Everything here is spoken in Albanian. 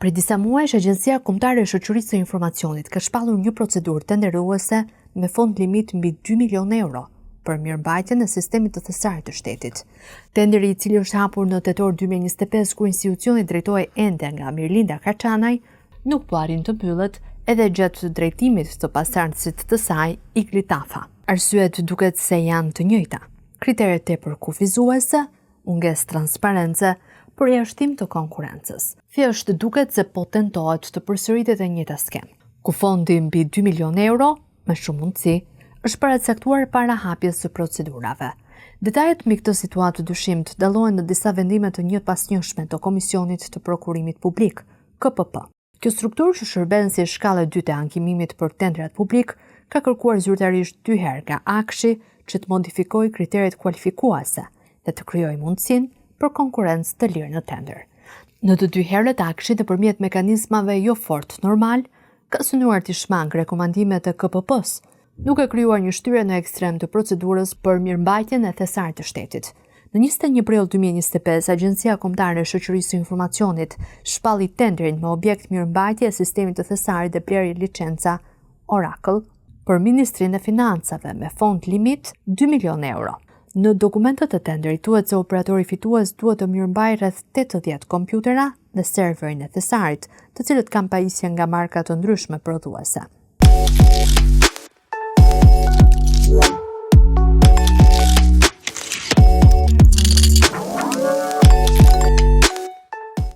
Për disa muajsh, Agjencia Kombëtare e Shoqërisë së Informacionit ka shpallur një procedurë tenderuese me fond limit mbi 2 milionë euro për mirëmbajtjen e sistemit të thesarit të shtetit. Tenderi, i cili është hapur në tetor 2025 kur institucioni drejtohej ende nga Mirlinda Kaçanaj, nuk po arrin të mbyllet edhe gjatë drejtimit të pasardhësit të saj, Ikli Tafa. Arsyet duket se janë të njëjta: kriteret tepër kufizuese, mungesë transparence, përjashtim të konkurrencës. Thjesht duket se po tentohet të përsëritet e njëjta skemë, ku fondi mbi 2 milionë euro, me shumë mundësi, është paracaktuar para hapjes së procedurave. Detajet mbi këtë situatë dyshimt dallohen në disa vendime të njëpasnjëshme të Komisionit të Prokurimit Publik, KPP. Kjo strukturë, që shërben si shkallë e dytë e ankimimit për tendrat publik, ka kërkuar zyrtarisht 2 herë nga Akshi që të modifikojë kriteret kualifikuese dhe të krijojë mundësinë për konkurrencë të lirë në tender. Në të 2 herët, Akshi, nëpërmjet mekanizmave jo fort normal, ka synuar të shmangë rekomandimet e KPP-s, duke krijuar një shtyrje në ekstrem të procedurës për mirëmbajtjen e thesarit të shtetit. Në 21 prill 2025, Agjencia Kombëtare e Shoqërisë së Informacionit shpalli tenderin me objekt mirëmbajtje e sistemit të thesarit dhe blerje licenca Oracle për Ministrinë e Financave me fond limit 2 milionë euro. Në dokumentet e tenderit thuhet se operatori fitues duhet të mirëmbajë rreth 80 kompjutera dhe serverin e thesarit, të cilët kanë pajisje nga marka të ndryshme prodhuese.